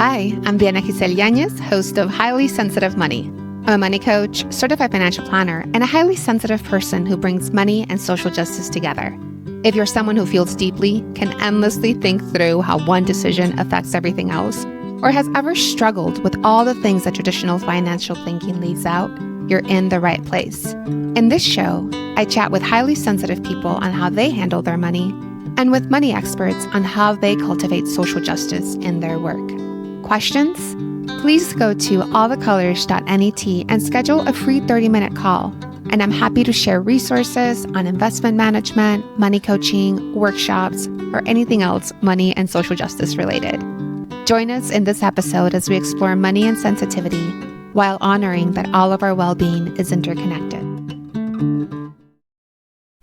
Hi, I'm Diana Giselle Yanez, host of Highly Sensitive Money. I'm a money coach, certified financial planner, and a highly sensitive person who brings money and social justice together. If you're someone who feels deeply, can endlessly think through how one decision affects everything else, or has ever struggled with all the things that traditional financial thinking leaves out, you're in the right place. In this show, I chat with highly sensitive people on how they handle their money, and with money experts on how they cultivate social justice in their work. Questions? Please go to allthecolors.net and schedule a free 30-minute call. And I'm happy to share resources on investment management, money coaching, workshops, or anything else money and social justice related. Join us in this episode as we explore money and sensitivity while honoring that all of our well-being is interconnected.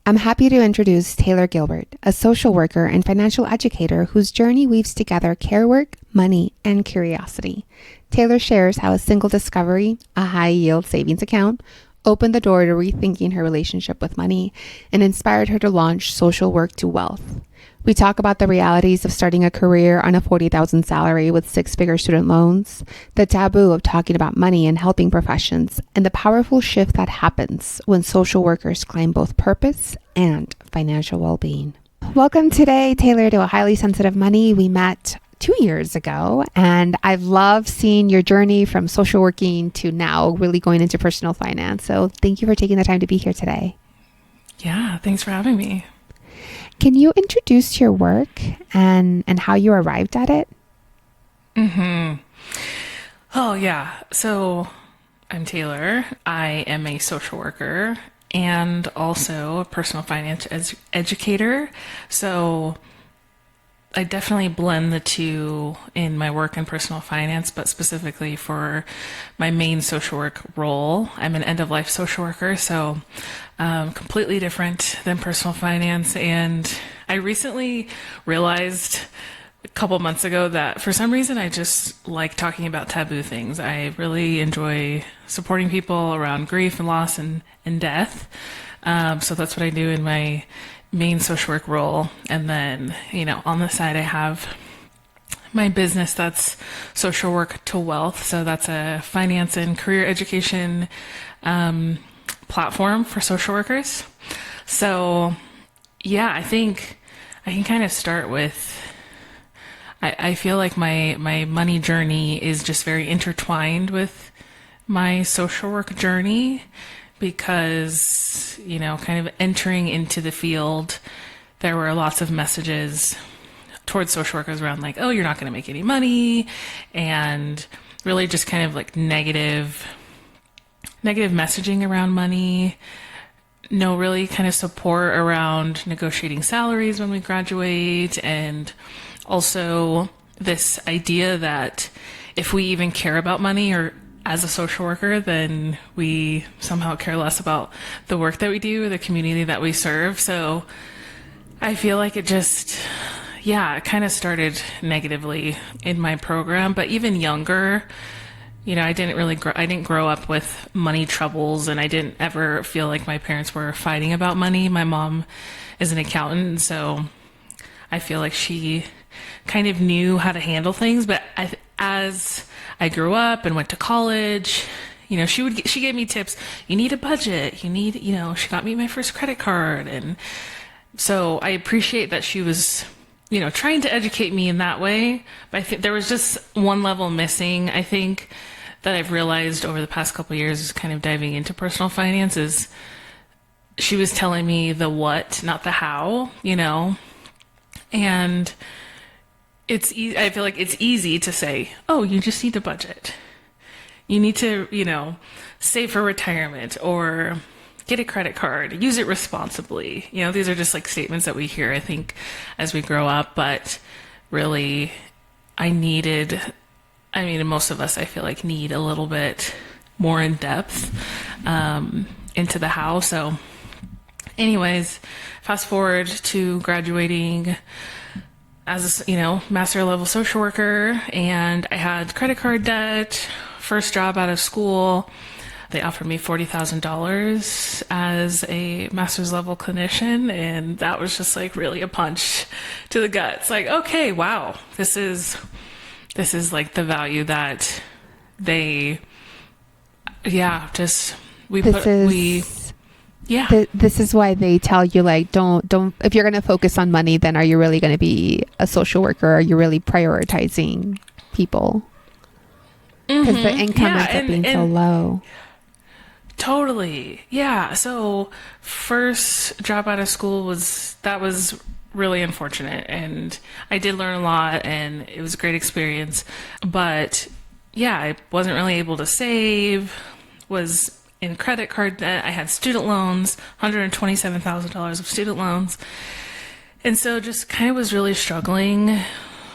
I'm happy to introduce Taylor Gilbert, a social worker and financial educator whose journey weaves together care work, money, and curiosity. Taylor shares how a single discovery, a high-yield savings account, opened the door to rethinking her relationship with money and inspired her to launch Social Work to Wealth. We talk about the realities of starting a career on a $40,000 salary with six-figure student loans, the taboo of talking about money in helping professions, and the powerful shift that happens when social workers claim both purpose and financial well-being. Welcome today, Taylor, to A Highly Sensitive Money. We met 2 years ago, and I've loved seeing your journey from social working to now really going into personal finance. So thank you for taking the time to be here today. Yeah, thanks for having me. Can you introduce your work and how you arrived at it? Oh, yeah. So I'm Taylor. I am a social worker and also a personal finance educator. So I definitely blend the two in my work in personal finance, but specifically for my main social work role, I'm an end-of-life social worker, so completely different than personal finance. And I recently realized a couple months ago that for some reason I just like talking about taboo things. I really enjoy supporting people around grief and loss and death. So that's what I do in my main social work role. And then, on the side, I have my business that's Social Work to Wealth. So that's a finance and career education platform for social workers. So yeah, I think I can kind of start with, I feel like my money journey is just very intertwined with my social work journey, because, kind of entering into the field, there were lots of messages towards social workers around like, oh, you're not going to make any money, and really just kind of like negative messaging around money. No really kind of support around negotiating salaries when we graduate, and also this idea that if we even care about money or as a social worker, then we somehow care less about the work that we do, the community that we serve. So I feel like it just, it kind of started negatively in my program, but even younger, I didn't grow up with money troubles, and I didn't ever feel like my parents were fighting about money. My mom is an accountant, so I feel like she kind of knew how to handle things, but as I grew up and went to college, she gave me tips. You need a budget. She got me my first credit card. And so I appreciate that she was, trying to educate me in that way. But I think there was just one level missing. I think that I've realized over the past couple of years is kind of diving into personal finance is she was telling me the what, not the how, and I feel like it's easy to say, oh, you just need a budget. You need to, save for retirement or get a credit card, use it responsibly. These are just like statements that we hear, I think, as we grow up. But really, most of us, I feel like, need a little bit more in depth into the how. So anyways, fast forward to graduating as a, master level social worker, and I had credit card debt, first job out of school. They offered me $40,000 as a master's level clinician, and that was just like really a punch to the gut. It's like, okay, wow, this is this is like the value that they, yeah, just This is why they tell you, like, don't, if you're going to focus on money, then are you really going to be a social worker? Are you really prioritizing people? Because the income ends up being so low. Totally. Yeah. So first job out of school was really unfortunate, and I did learn a lot, and it was a great experience. But yeah, I wasn't really able to save, was in credit card debt. I had student loans, $127,000 of student loans. And so just kind of was really struggling,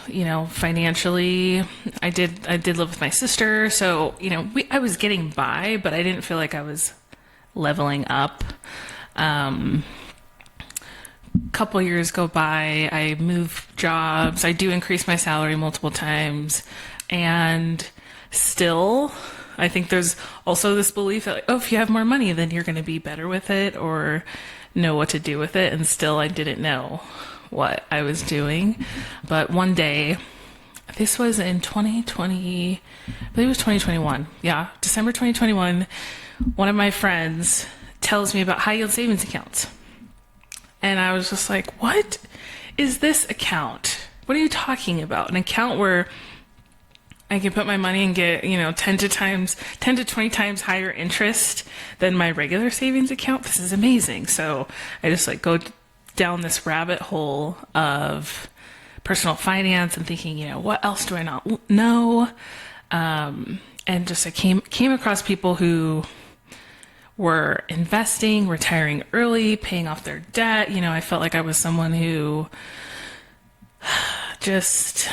financially. I did live with my sister. So, I was getting by, but I didn't feel like I was leveling up. Couple years go by, I move jobs. I do increase my salary multiple times, and still, I think there's also this belief that, if you have more money, then you're going to be better with it or know what to do with it. And still, I didn't know what I was doing. But one day, this was in 2020, I believe it was 2021. Yeah, December 2021, one of my friends tells me about high yield savings accounts. And I was just like, what is this account? What are you talking about? An account where I can put my money and get, 10 to 20 times higher interest than my regular savings account. This is amazing. So I just go down this rabbit hole of personal finance and thinking, what else do I not know? And just I came across people who were investing, retiring early, paying off their debt. I felt like I was someone who just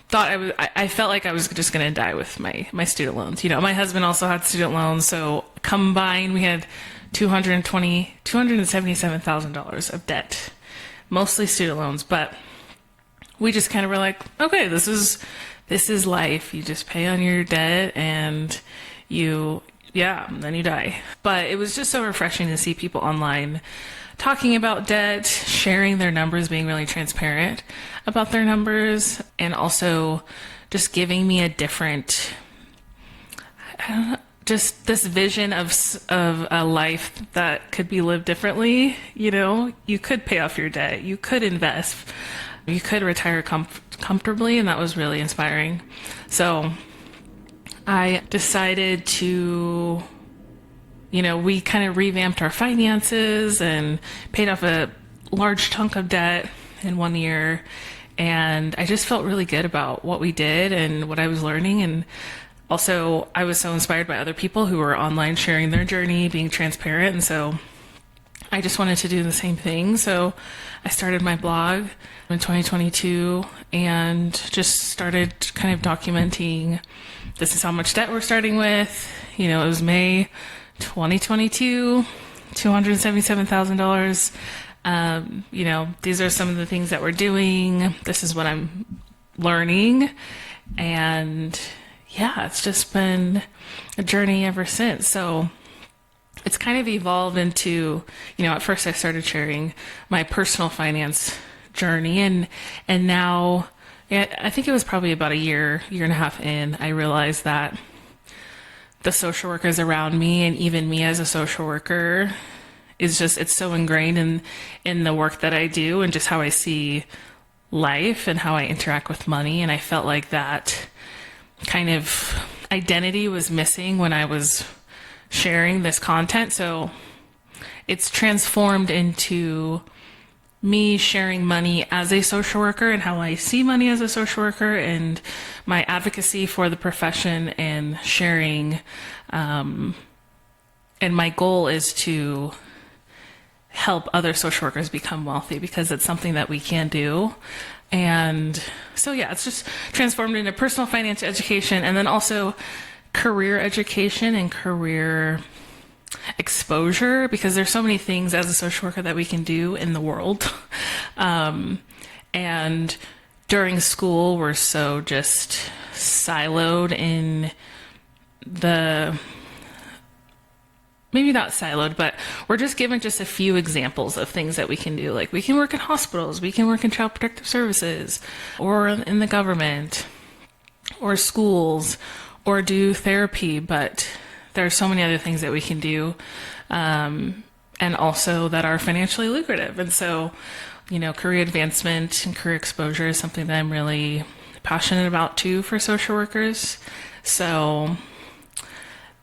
thought I felt like I was just going to die with my student loans. My husband also had student loans. So combined, we had $277,000 of debt, mostly student loans. But we just kind of were like, okay, this is life. You just pay on your debt and then you die. But it was just so refreshing to see people online talking about debt, sharing their numbers, being really transparent about their numbers, and also just giving me a different, just this vision of a life that could be lived differently. You could pay off your debt, you could invest, you could retire comfortably, and that was really inspiring. So I decided to, we kind of revamped our finances and paid off a large chunk of debt in 1 year. And I just felt really good about what we did and what I was learning. And also, I was so inspired by other people who were online sharing their journey, being transparent. And so I just wanted to do the same thing. So I started my blog in 2022 and just started kind of documenting, this is how much debt we're starting with. It was May 2022, $277,000. These are some of the things that we're doing. This is what I'm learning. And yeah, it's just been a journey ever since. So it's kind of evolved into, at first I started sharing my personal finance journey, and now, I think it was probably about a year and a half in, I realized that the social workers around me, and even me as a social worker, it's so ingrained in the work that I do and just how I see life and how I interact with money. And I felt like that kind of identity was missing when I was sharing this content. So it's transformed into me sharing money as a social worker and how I see money as a social worker, and my advocacy for the profession and sharing. And my goal is to help other social workers become wealthy, because it's something that we can do. And so, yeah, it's just transformed into personal finance education, and then also career education and career exposure, because there's so many things as a social worker that we can do in the world. And during school, we're so just siloed in maybe not siloed, but we're just given just a few examples of things that we can do. Like, we can work in hospitals, we can work in child protective services, or in the government, or schools or do therapy, but there are so many other things that we can do, and also that are financially lucrative. And so, career advancement and career exposure is something that I'm really passionate about too for social workers. So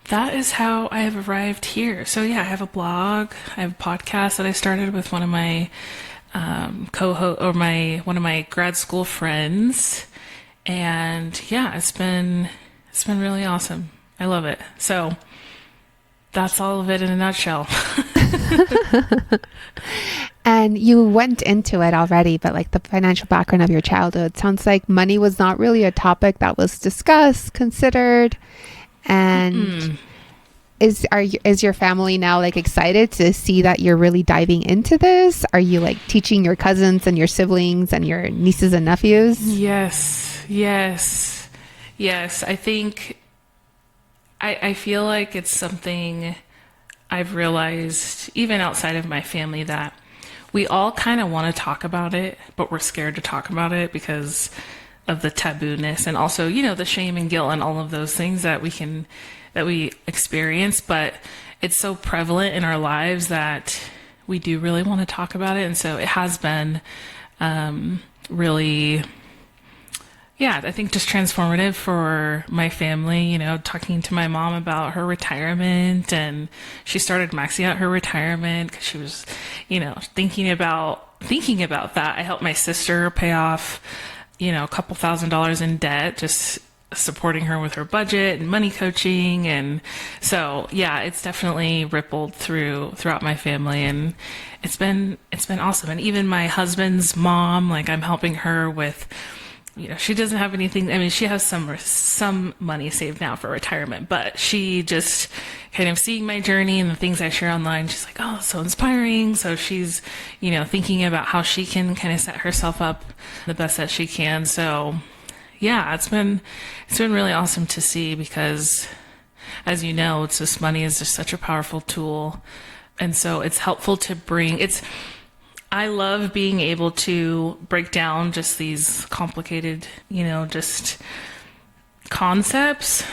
that is how I have arrived here. So yeah, I have a blog, I have a podcast that I started with one of my one of my grad school friends, and yeah, it's been really awesome. I love it. So that's all of it in a nutshell. And you went into it already, but like the financial background of your childhood sounds like money was not really a topic that was discussed, considered. And is your family now like excited to see that you're really diving into this? Are you like teaching your cousins and your siblings and your nieces and nephews? Yes. I think I feel like it's something I've realized even outside of my family, that we all kind of want to talk about it, but we're scared to talk about it because of the taboo-ness and also, the shame and guilt and all of those things that we experience. But it's so prevalent in our lives that we do really want to talk about it. And so it has been really, I think just transformative for my family, talking to my mom about her retirement, and she started maxing out her retirement because she was, thinking about that. I helped my sister pay off, a couple $1,000s in debt, just supporting her with her budget and money coaching. And so, yeah, it's definitely rippled throughout my family, and it's been awesome. And even my husband's mom, like I'm helping her with, she doesn't have anything. I mean, she has some money saved now for retirement, but she just kind of seeing my journey and the things I share online. She's like, oh, so inspiring. So she's, thinking about how she can kind of set herself up the best that she can. So yeah, it's been really awesome to see, because as you know, money is just such a powerful tool. And so it's helpful to I love being able to break down just these complicated, just concepts,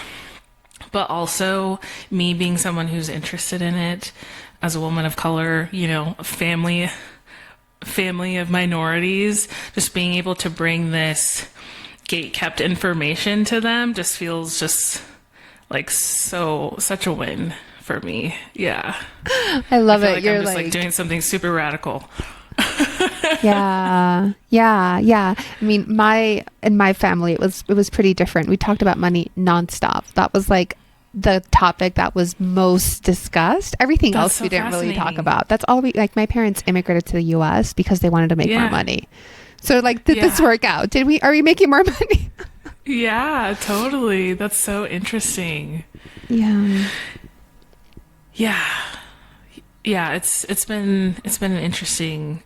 but also me being someone who's interested in it as a woman of color, family of minorities, just being able to bring this gate-kept information to them just feels just like such a win for me. Yeah. I love it. Like You're I'm just like doing something super radical. Yeah. I mean, in my family, it was pretty different. We talked about money nonstop. That was like the topic that was most discussed. Everything else we didn't really talk about. That's all like my parents immigrated to the US because they wanted to make more money. So like, did this work out? Are we making more money? Yeah, totally. That's so interesting. Yeah. It's been an interesting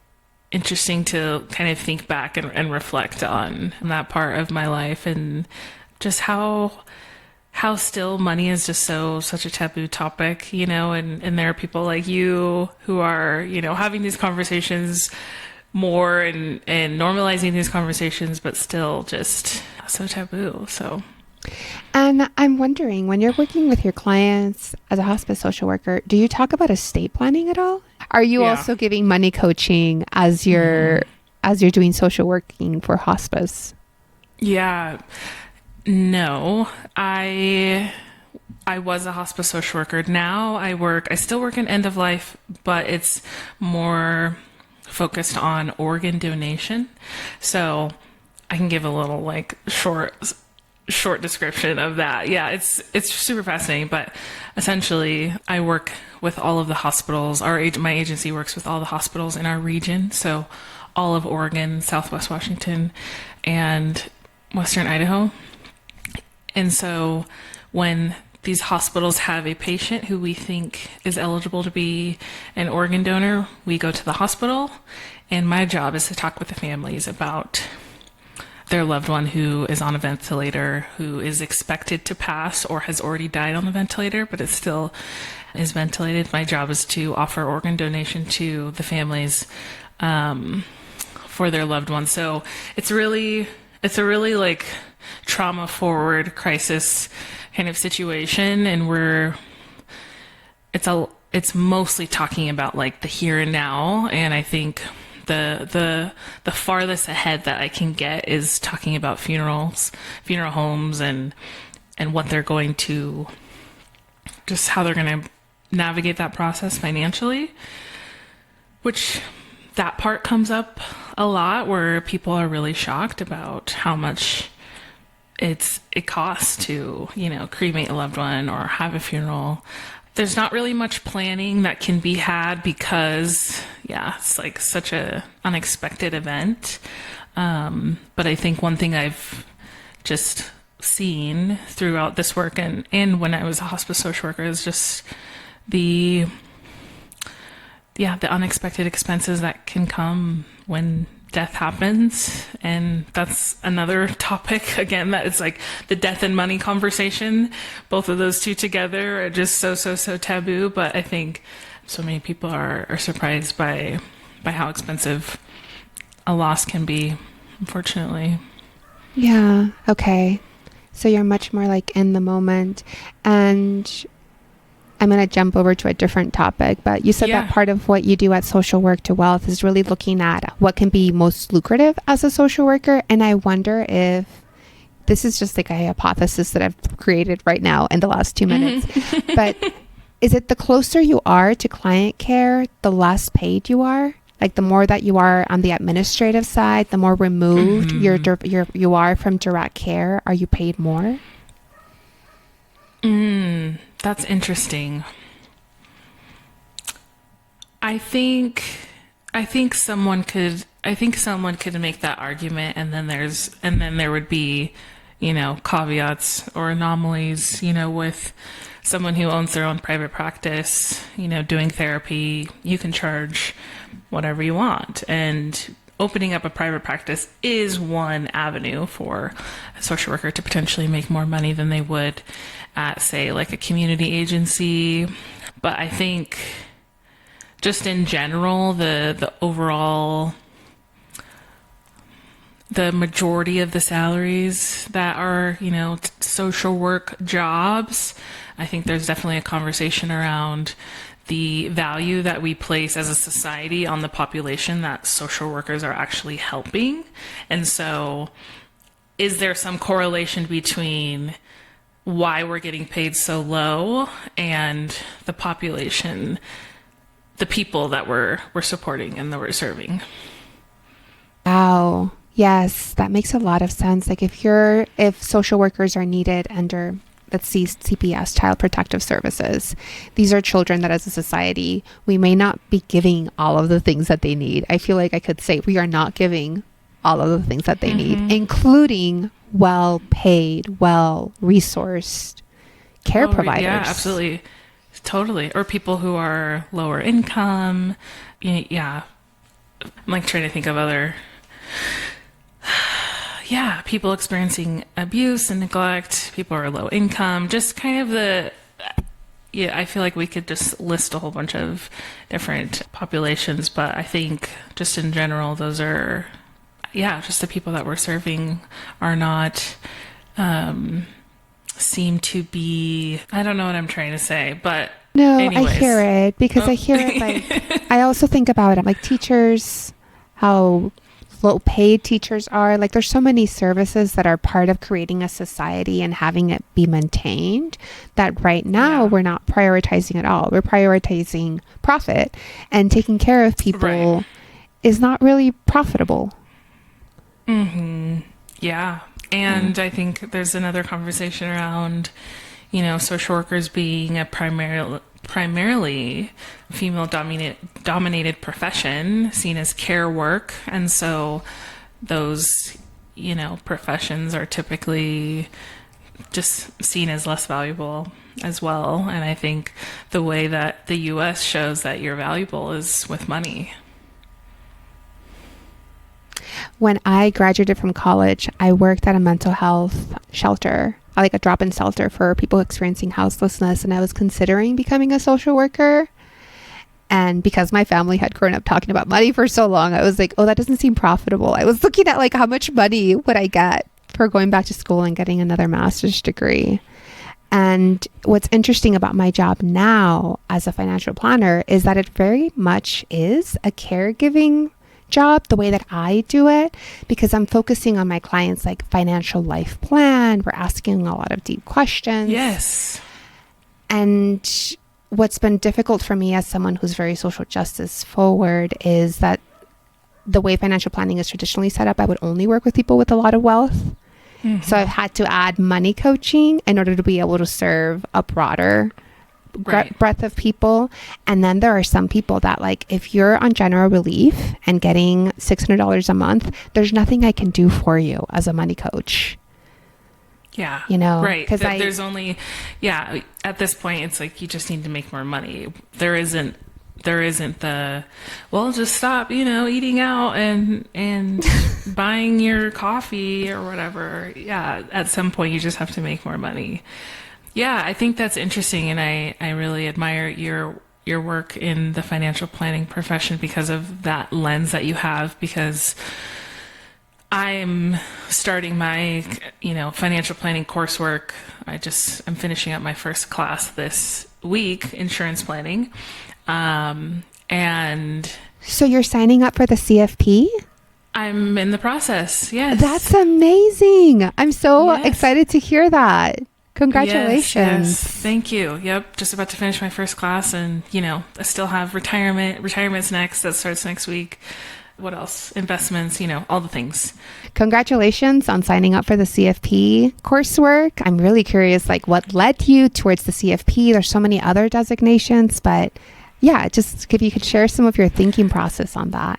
to kind of think back and reflect on that part of my life, and just how still money is just such a taboo topic, and there are people like you who are, having these conversations more and normalizing these conversations, but still just so taboo. So. And I'm wondering, when you're working with your clients as a hospice social worker, do you talk about estate planning at all? Are you also giving money coaching as you're doing social working for hospice? Yeah. No, I was a hospice social worker. Now I still work in end of life, but it's more focused on organ donation. So I can give a little like short description of that. Yeah, it's super fascinating, but essentially I work with all of the hospitals. My agency works with all the hospitals in our region, so all of Oregon, Southwest Washington, and Western Idaho. And so when these hospitals have a patient who we think is eligible to be an organ donor, we go to the hospital, and my job is to talk with the families about their loved one who is on a ventilator, who is expected to pass or has already died on the ventilator, but it still is ventilated. My job is to offer organ donation to the families for their loved one. So it's a really like trauma forward crisis kind of situation, and it's mostly talking about like the here and now. And I think the farthest ahead that I can get is talking about funeral homes, and what they're going to, just how they're going to navigate that process financially, which that part comes up a lot, where people are really shocked about how much it costs to, cremate a loved one or have a funeral. There's not really much planning that can be had because, it's like such a unexpected event. But I think one thing I've just seen throughout this work and when I was a hospice social worker is just the unexpected expenses that can come when death happens. And that's another topic, again, that it's like the death and money conversation. Both of those two together are just so taboo. But I think so many people are surprised by how expensive a loss can be, unfortunately. Yeah. Okay. So you're much more like in the moment. And I'm going to jump over to a different topic, but you said that part of what you do at Social Work to Wealth is really looking at what can be most lucrative as a social worker. And I wonder if this is just like a hypothesis that I've created right now in the last 2 minutes, but is it the closer you are to client care, the less paid you are? Like the more that you are on the administrative side, the more removed you are from direct care, are you paid more? That's interesting. I think someone could make that argument, and then there would be, caveats or anomalies, with someone who owns their own private practice, doing therapy. You can charge whatever you want, and opening up a private practice is one avenue for a social worker to potentially make more money than they would at, say, like a community agency. But I think just in general, the overall, the majority of the salaries that are, social work jobs, I think there's definitely a conversation around the value that we place as a society on the population that social workers are actually helping. And so is there some correlation between why we're getting paid so low and the population, the people that we're supporting and that we're serving? Wow. Yes, that makes a lot of sense. Like if social workers are needed under, let's see, CPS, Child Protective Services, these are children that as a society, we may not be giving all of the things that they need. I feel like I could say we are not giving all of the things that they need, including well-paid, well-resourced care providers. Yeah, absolutely. Totally. Or people who are lower income. Yeah. I'm like trying to think of other... Yeah, people experiencing abuse and neglect, people who are low income, just kind of I feel like we could just list a whole bunch of different populations, but I think just in general, those are, just the people that we're serving are not, seem to be, I don't know what I'm trying to say, but no, anyways. I hear it because I hear it like, I also think about it like teachers, how low paid teachers are. Like there's so many services that are part of creating a society and having it be maintained that right now we're not prioritizing at all. We're prioritizing profit, and taking care of people is not really profitable. Yeah. And I think there's another conversation around, social workers being a primarily female dominated profession, seen as care work. And so those, professions are typically just seen as less valuable as well. And I think the way that the US shows that you're valuable is with money. When I graduated from college, I worked at a mental health shelter, like a drop-in shelter for people experiencing houselessness, and I was considering becoming a social worker. And because my family had grown up talking about money for so long, I was like, oh, that doesn't seem profitable. I was looking at like how much money would I get for going back to school and getting another master's degree. And what's interesting about my job now as a financial planner is that it very much is a caregiving job, the way that I do it, because I'm focusing on my clients' like financial life plan. We're asking a lot of deep questions. Yes. And what's been difficult for me as someone who's very social justice forward is that the way financial planning is traditionally set up, I would only work with people with a lot of wealth. Mm-hmm. So I've had to add money coaching in order to be able to serve a broader breadth of people. And then there are some people that, like, if you're on general relief and getting $600 a month, there's nothing I can do for you as a money coach. Yeah. You know, right. There's only, at this point, it's like, you just need to make more money. There isn't the, well, just stop, eating out and buying your coffee or whatever. Yeah. At some point you just have to make more money. Yeah. I think that's interesting. And I really admire your work in the financial planning profession because of that lens that you have, because I'm starting my, financial planning coursework. I'm finishing up my first class this week, insurance planning. And so you're signing up for the CFP? I'm in the process. Yes. That's amazing. I'm so excited to hear that. Congratulations. Yes. Thank you. Yep. Just about to finish my first class, and, I still have retirement's next. That starts next week. What else? Investments, all the things. Congratulations on signing up for the CFP coursework. I'm really curious, like, what led you towards the CFP? There's so many other designations, but yeah, just if you could share some of your thinking process on that.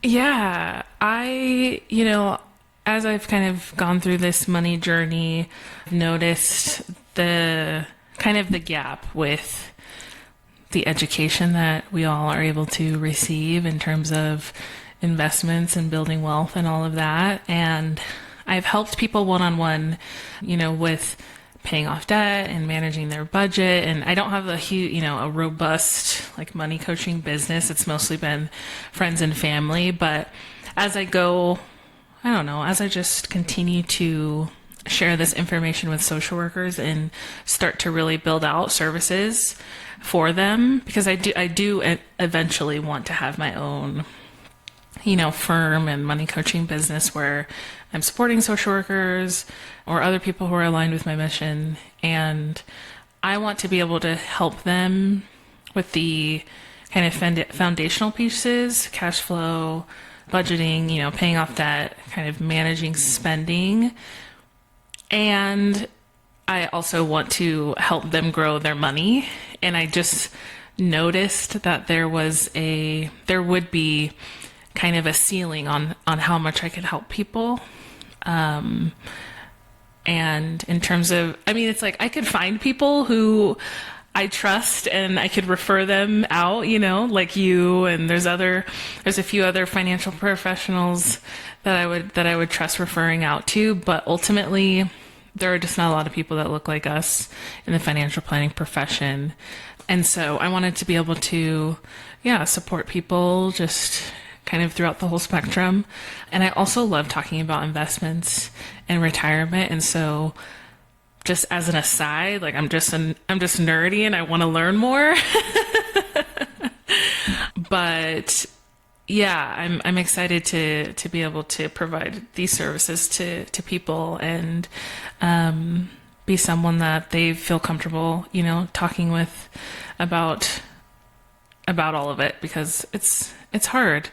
Yeah, as I've kind of gone through this money journey, I've noticed the gap with the education that we all are able to receive in terms of investments and building wealth and all of that. And I've helped people one-on-one, with paying off debt and managing their budget. And I don't have a huge, a robust like money coaching business. It's mostly been friends and family. But as I just continue to share this information with social workers and start to really build out services for them, because I do eventually want to have my own, firm and money coaching business where I'm supporting social workers or other people who are aligned with my mission. And I want to be able to help them with the kind of foundational pieces, cash flow, budgeting, paying off debt, kind of managing spending. And I also want to help them grow their money. And I just noticed that there would be kind of a ceiling on how much I could help people. And in terms of, it's like I could find people who I trust and I could refer them out, like you, and there's a few other financial professionals that I would trust referring out to, but ultimately there are just not a lot of people that look like us in the financial planning profession. And so I wanted to be able to, support people just kind of throughout the whole spectrum. And I also love talking about investments and retirement. And so just as an aside, like I'm just nerdy and I want to learn more. But yeah, I'm excited to be able to provide these services to people and be someone that they feel comfortable, talking with about all of it, because it's hard.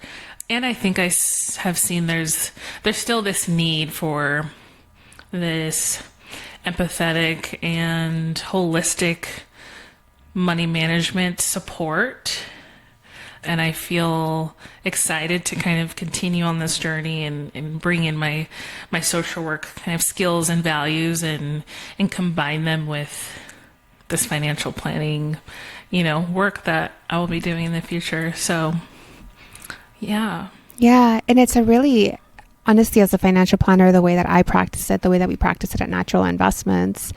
And I think I have seen there's still this need for this empathetic and holistic money management support. And I feel excited to kind of continue on this journey and bring in my social work kind of skills and values and combine them with this financial planning, work that I will be doing in the future. So, yeah. Yeah. And it's honestly, as a financial planner, the way that I practice it, the way that we practice it at Natural Investments,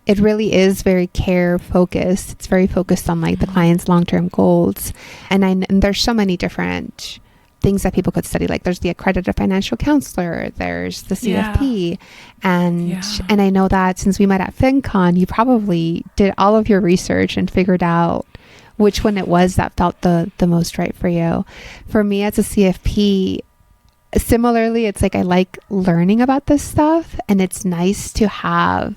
it really is very care focused. It's very focused on like the client's long-term goals. And there's so many different things that people could study. Like there's the accredited financial counselor, there's the CFP. And I know that since we met at FinCon, you probably did all of your research and figured out which one it was that felt the most right for you. For me as a CFP, similarly, it's like I like learning about this stuff, and it's nice to have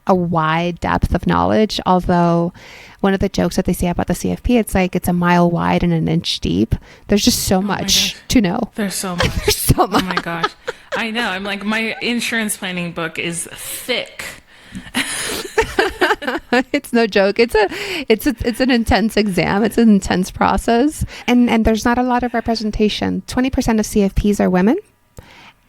a wide depth of knowledge. Although one of the jokes that they say about the CFP, it's like it's a mile wide and an inch deep. There's just so much to know. There's so much. There's so much. Oh my gosh. I know. I'm like, my insurance planning book is thick. It's no joke. It's an intense exam. It's an intense process. And there's not a lot of representation. 20% of CFPs are women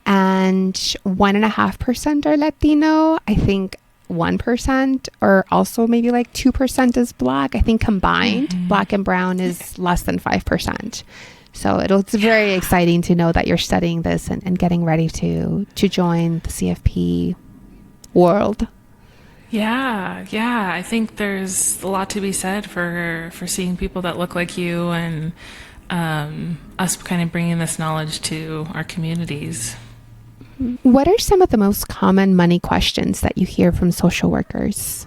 and 1.5% are Latino. I think 1% or also maybe like 2% is Black. I think combined Black and brown is less than 5%. So it's very exciting to know that you're studying this and getting ready to join the CFP world. Yeah. I think there's a lot to be said for seeing people that look like you and us kind of bringing this knowledge to our communities. What are some of the most common money questions that you hear from social workers?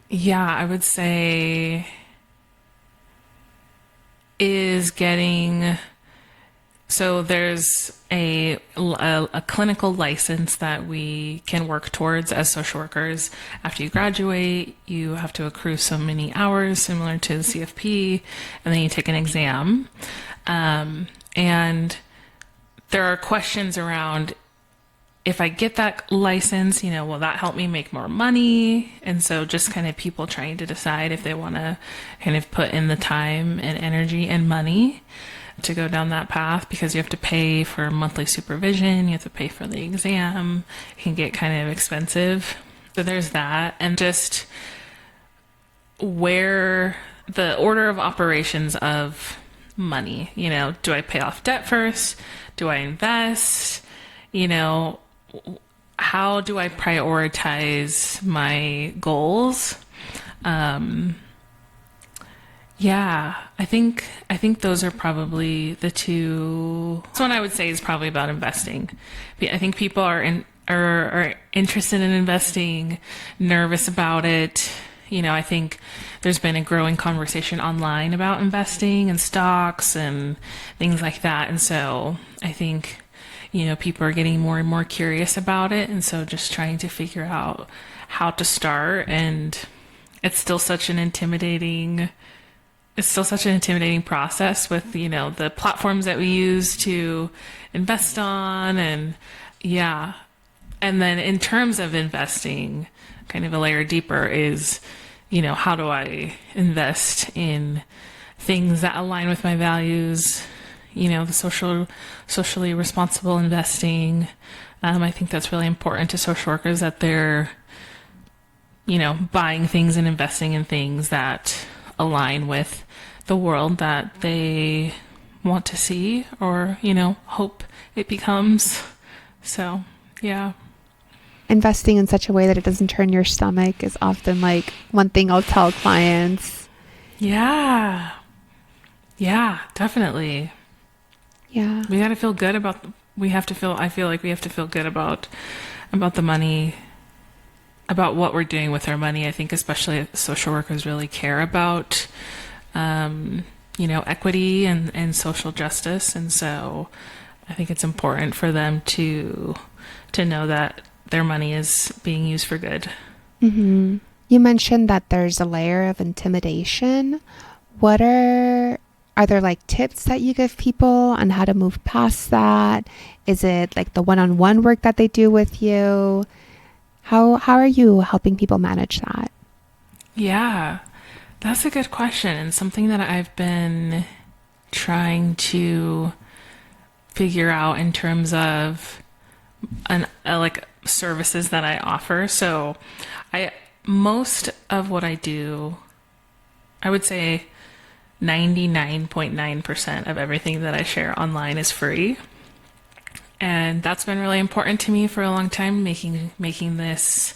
Yeah, I would say so there's a clinical license that we can work towards as social workers. After you graduate, you have to accrue so many hours similar to the CFP, and then you take an exam. And there are questions around, if I get that license, will that help me make more money? And so just kind of people trying to decide if they want to kind of put in the time and energy and money to go down that path, because you have to pay for monthly supervision, you have to pay for the exam. It can get kind of expensive. So there's that. And just where the order of operations of money, do I pay off debt first? Do I invest? How do I prioritize my goals? I think those are probably the two. This one I would say is probably about investing. I think people are interested in investing, nervous about it. I think there's been a growing conversation online about investing and stocks and things like that. And so I think, people are getting more and more curious about it. And so just trying to figure out how to start. And it's still such an intimidating process with, the platforms that we use to invest on. And then in terms of investing, kind of a layer deeper is, how do I invest in things that align with my values? The socially responsible investing. I think that's really important to social workers, that they're, buying things and investing in things that align with the world that they want to see or, hope it becomes. So, yeah. Investing in such a way that it doesn't turn your stomach is often like one thing I'll tell clients. Yeah, definitely. Yeah. We got to feel good about, I feel like we have to feel good about the money, about what we're doing with our money. I think especially social workers really care about, equity and social justice. And so I think it's important for them to know that their money is being used for good. Mm-hmm. You mentioned that there's a layer of intimidation. Are there like tips that you give people on how to move past that? Is it like the one-on-one work that they do with you? How are you helping people manage that? Yeah, that's a good question, and something that I've been trying to figure out in terms of like services that I offer. So most of what I do, I would say 99.9% of everything that I share online is free. And that's been really important to me for a long time, making this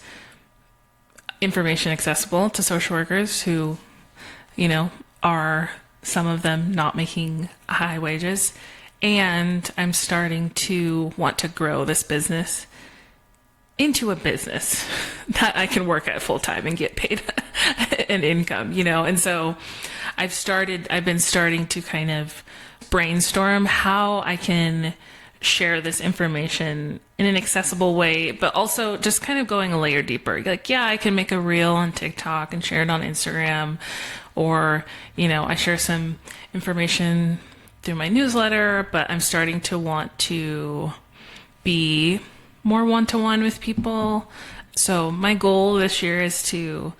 information accessible to social workers who, are some of them not making high wages. And I'm starting to want to grow this business into a business that I can work at full time and get paid an income, And so I've been starting to kind of brainstorm how I can share this information in an accessible way, but also just kind of going a layer deeper. Like, yeah, I can make a reel on TikTok and share it on Instagram, or, I share some information through my newsletter, but I'm starting to want to be more one-to-one with people. So my goal this year is to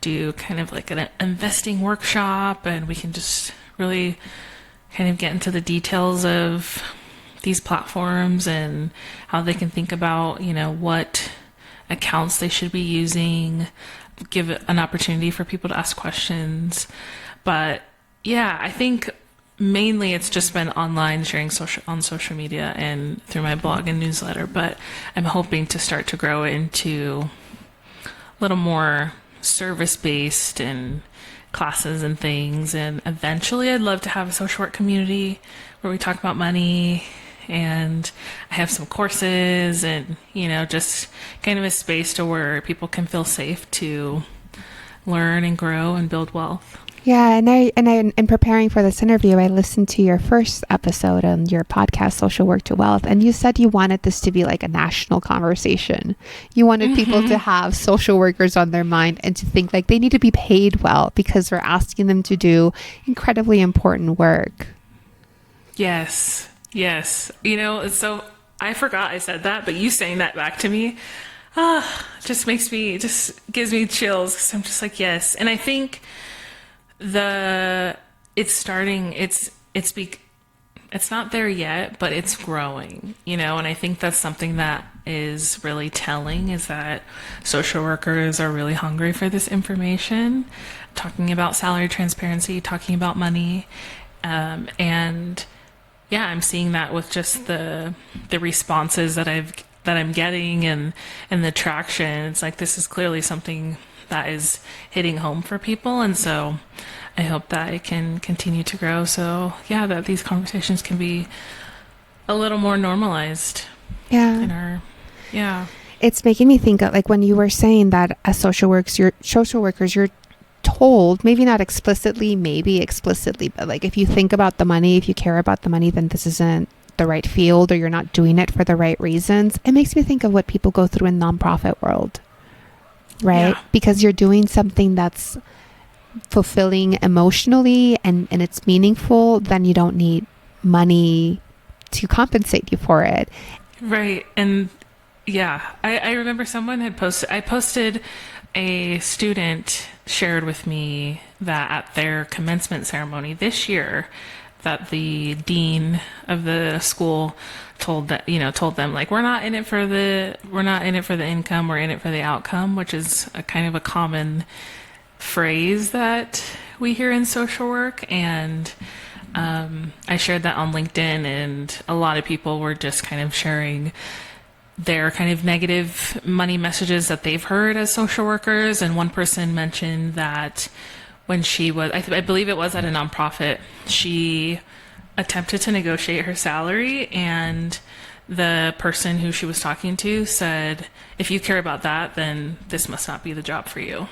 do kind of like an investing workshop, and we can just really kind of get into the details of these platforms and how they can think about, what accounts they should be using, give an opportunity for people to ask questions. But yeah, I think mainly it's just been online sharing on social media and through my blog and newsletter, but I'm hoping to start to grow it into a little more service-based and classes and things. And eventually I'd love to have a social work community where we talk about money, and I have some courses and, just kind of a space to where people can feel safe to learn and grow and build wealth. Yeah, and I in preparing for this interview, I listened to your first episode on your podcast, Social Work to Wealth, and you said you wanted this to be like a national conversation. You wanted people to have social workers on their mind and to think like they need to be paid well because we're asking them to do incredibly important work. Yes. So I forgot I said that, but you saying that back to me, just gives me chills, because I'm just like, yes. And I think it's not there yet, but it's growing, and I think that's something that is really telling, is that social workers are really hungry for this information, talking about salary transparency, talking about money. And yeah, I'm seeing that with just the responses that I'm getting and the traction. It's like, this is clearly something that is hitting home for people. And so I hope that it can continue to grow. So yeah, that these conversations can be a little more normalized. Yeah. Yeah. It's making me think of, like, when you were saying that as social workers, you're told, maybe not explicitly, maybe explicitly, but like, if you think about the money, if you care about the money, then this isn't the right field, or you're not doing it for the right reasons. It makes me think of what people go through in nonprofit world, right? Yeah. Because you're doing something that's fulfilling emotionally and it's meaningful, then you don't need money to compensate you for it. Right. And yeah, I remember someone had posted a student shared with me that at their commencement ceremony this year, that the dean of the school told them, like, we're not in it for the income, we're in it for the outcome, which is a kind of a common phrase that we hear in social work. And I shared that on LinkedIn, and a lot of people were just kind of sharing their kind of negative money messages that they've heard as social workers. And one person mentioned that when she was, I believe it was at a nonprofit, she attempted to negotiate her salary, and the person who she was talking to said, if you care about that, then this must not be the job for you.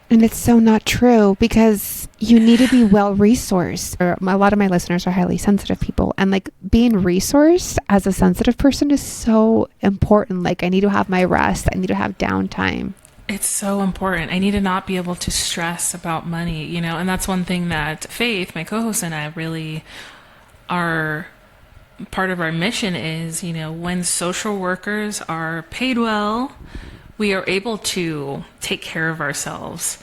And it's so not true, because you need to be well resourced. A lot of my listeners are highly sensitive people, and like, being resourced as a sensitive person is so important. Like, I need to have my rest. I need to have downtime. It's so important. I need to not be able to stress about money, and that's one thing that Faith, my co-host, and I really are part of our mission is, when social workers are paid well, we are able to take care of ourselves.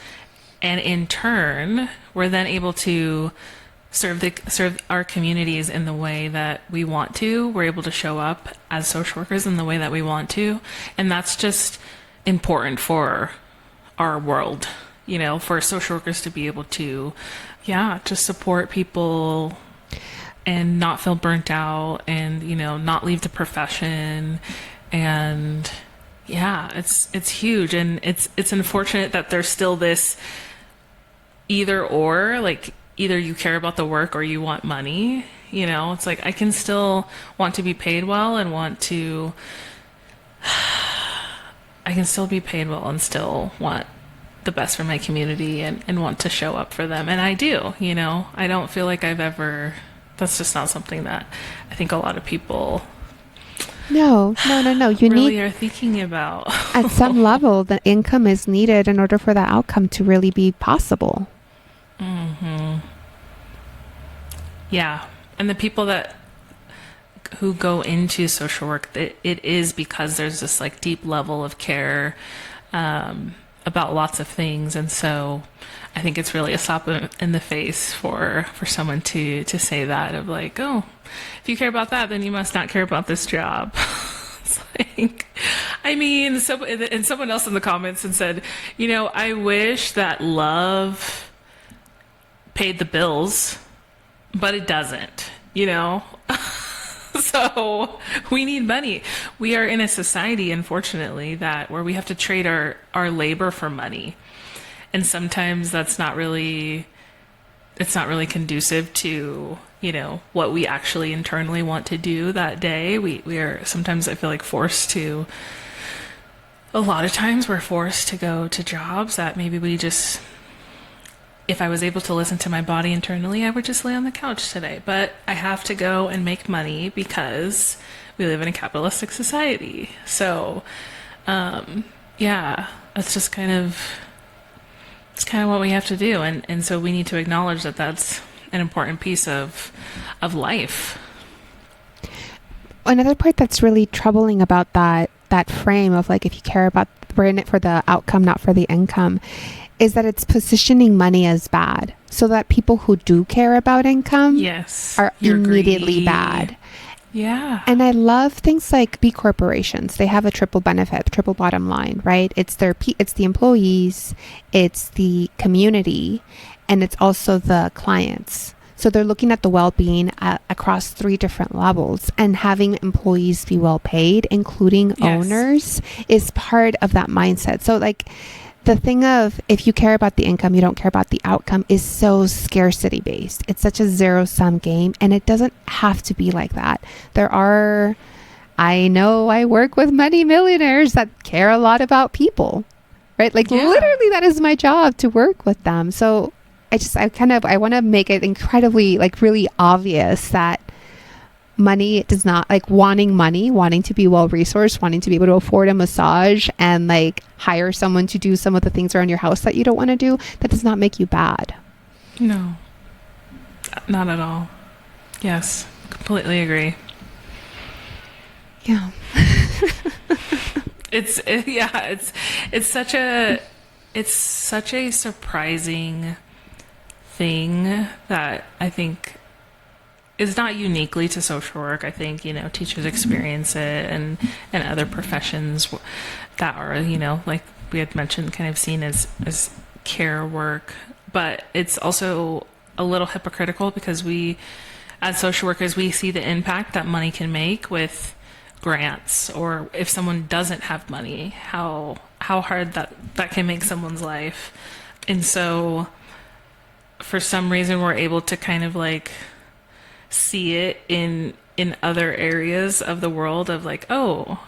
And in turn, we're then able to serve our communities in the way that we want to. We're able to show up as social workers in the way that we want to. And that's just important for our world, for social workers to be able to, just support people and not feel burnt out, and, not leave the profession. And it's huge. And it's unfortunate that there's still this either or, like either you care about the work or you want money. It's like I can still want to be paid well and I can still be paid well and still want the best for my community and want to show up for them. And I do, I don't feel like that's just not something that I think a lot of people No. You really are thinking about. At some level, the income is needed in order for that outcome to really be possible. Mm-hmm. Yeah. And the people who go into social work, it is because there's this like deep level of care about lots of things. And so I think it's really a slap in the face for someone to say that of like, oh, if you care about that, then you must not care about this job. It's like, I mean, and someone else in the comments and said, I wish that love paid the bills, but it doesn't, So we need money. We are in a society, unfortunately, where we have to trade our labor for money. And sometimes it's not really conducive to, what we actually internally want to do that day. We are sometimes, I feel like, a lot of times we're forced to go to jobs that maybe if I was able to listen to my body internally, I would just lay on the couch today. But I have to go and make money because we live in a capitalistic society. So, it's just it's kind of what we have to do. And so we need to acknowledge that that's an important piece of life. Another part that's really troubling about that frame of like, if you care about, we're in it for the outcome, not for the income, is that it's positioning money as bad, so that people who do care about income are immediately bad. Yeah. And I love things like B corporations. They have a triple benefit, triple bottom line, right? It's the employees, it's the community, and it's also the clients. So they're looking at the well-being across 3 different levels, and having employees be well paid, including owners, is part of that mindset. So like, the thing of, if you care about the income, you don't care about the outcome, is so scarcity based. It's such a zero-sum game, and it doesn't have to be like that. I know I work with many millionaires that care a lot about people, right? Like literally that is my job, to work with them. So I want to make it incredibly, like, really obvious that money does not, like, wanting to be well resourced, wanting to be able to afford a massage and like hire someone to do some of the things around your house that you don't want to do, that does not make you bad. No, not at all. Yes, completely agree. Yeah. It's such a surprising thing that I think is not uniquely to social work. I think, teachers experience it and other professions that are, like we had mentioned, kind of seen as care work. But it's also a little hypocritical because we, as social workers, we see the impact that money can make with grants, or if someone doesn't have money, how hard that can make someone's life. And so for some reason we're able to kind of like see it in other areas of the world of like, oh,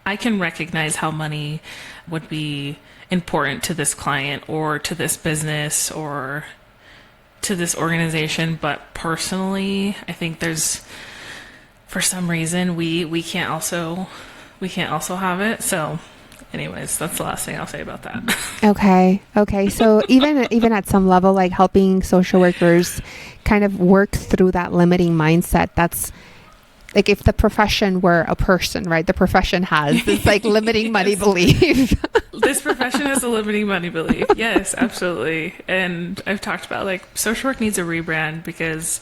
I can recognize how money would be important to this client or to this business or to this organization. But personally, I think there's, for some reason, we can't also have it. So anyways, that's the last thing I'll say about that. Okay. So even at some level, like helping social workers kind of work through that limiting mindset, that's like, if the profession were a person, right? The profession has this like limiting money belief. This profession has a limiting money belief. Yes, absolutely. And I've talked about like social work needs a rebrand because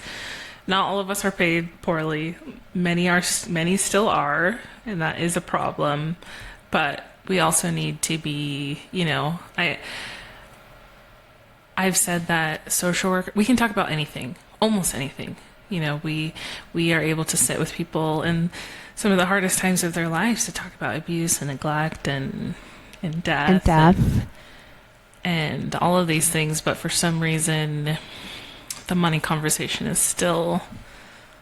not all of us are paid poorly. Many still are, and that is a problem. But we also need to be, I've said that social work, we can talk about anything, almost anything. We are able to sit with people in some of the hardest times of their lives to talk about abuse and neglect and death. and all of these things, but for some reason the money conversation is still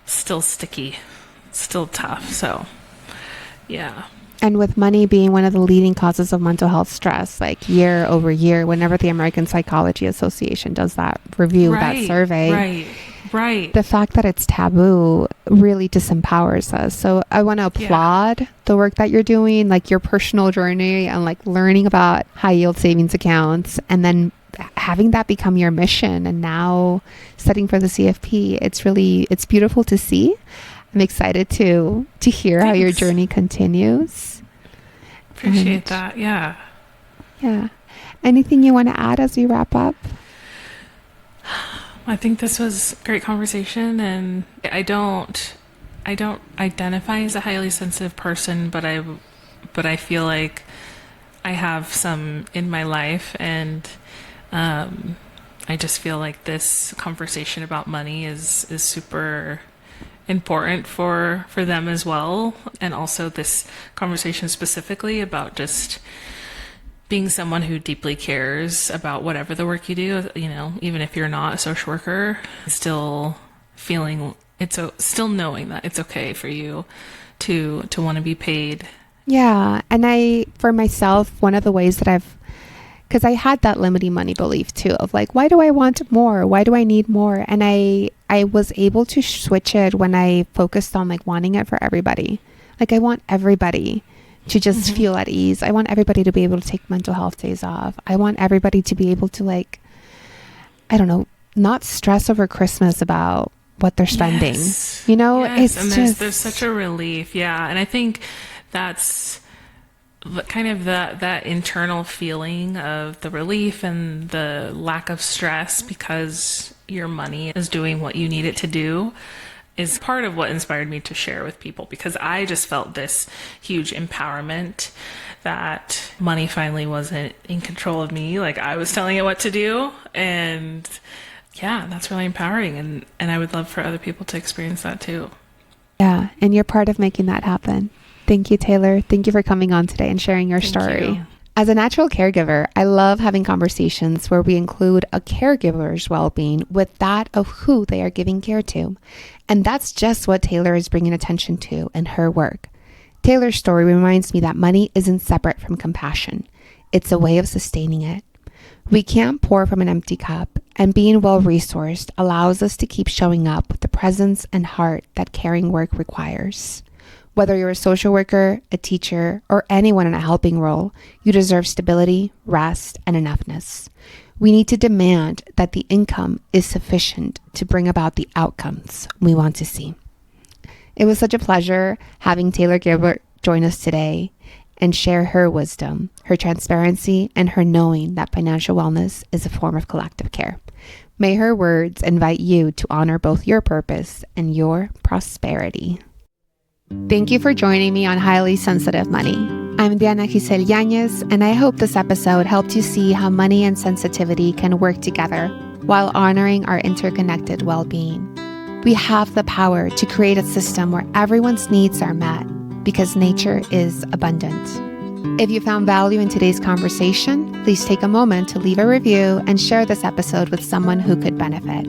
sticky, still tough. So yeah. And with money being one of the leading causes of mental health stress, like year over year, whenever the American Psychology Association does that review, that survey, right. The fact that it's taboo really disempowers us. So I want to applaud the work that you're doing, like your personal journey and like learning about high yield savings accounts, and then having that become your mission, and now studying for the CFP. It's beautiful to see. I'm excited to hear how your journey continues. Appreciate that. Yeah. Yeah. Anything you want to add as we wrap up? I think this was a great conversation, and I don't identify as a highly sensitive person, but I feel like I have some in my life, and I just feel like this conversation about money is super important for them as well. And also this conversation specifically about just being someone who deeply cares about whatever the work you do, even if you're not a social worker, still still knowing that it's okay for you to want to be paid. Yeah. And for myself, one of the ways that because I had that limiting money belief too, of like, why do I want more? Why do I need more? And I was able to switch it when I focused on like wanting it for everybody. Like I want everybody to just feel at ease. I want everybody to be able to take mental health days off. I want everybody to be able to like, I don't know, not stress over Christmas about what they're spending. Yes. It's and just there's such a relief. Yeah. And I think that's kind of that internal feeling of the relief and the lack of stress because your money is doing what you need it to do is part of what inspired me to share with people, because I just felt this huge empowerment that money finally wasn't in control of me. Like I was telling it what to do. And yeah, that's really empowering. And I would love for other people to experience that too. Yeah. And you're part of making that happen. Thank you, Taylor. Thank you for coming on today and sharing your story. As a natural caregiver, I love having conversations where we include a caregiver's well-being with that of who they are giving care to. And that's just what Taylor is bringing attention to in her work. Taylor's story reminds me that money isn't separate from compassion. It's a way of sustaining it. We can't pour from an empty cup, and being well-resourced allows us to keep showing up with the presence and heart that caring work requires. Whether you're a social worker, a teacher, or anyone in a helping role, you deserve stability, rest, and enoughness. We need to demand that the income is sufficient to bring about the outcomes we want to see. It was such a pleasure having Taylor Gilbert join us today and share her wisdom, her transparency, and her knowing that financial wellness is a form of collective care. May her words invite you to honor both your purpose and your prosperity. Thank you for joining me on Highly Sensitive Money. I'm Diana Giselle Yanez, and I hope this episode helped you see how money and sensitivity can work together while honoring our interconnected well-being. We have the power to create a system where everyone's needs are met because nature is abundant. If you found value in today's conversation, please take a moment to leave a review and share this episode with someone who could benefit.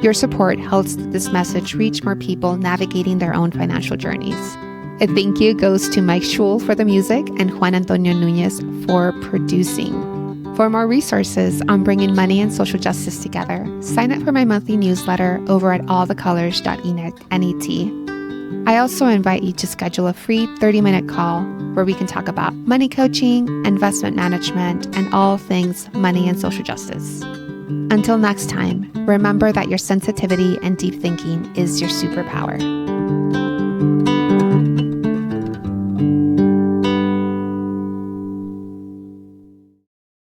Your support helps this message reach more people navigating their own financial journeys. A thank you goes to Mike Schul for the music and Juan Antonio Nunez for producing. For more resources on bringing money and social justice together, sign up for my monthly newsletter over at allthecolors.net. I also invite you to schedule a free 30-minute call where we can talk about money coaching, investment management, and all things money and social justice. Until next time, remember that your sensitivity and deep thinking is your superpower.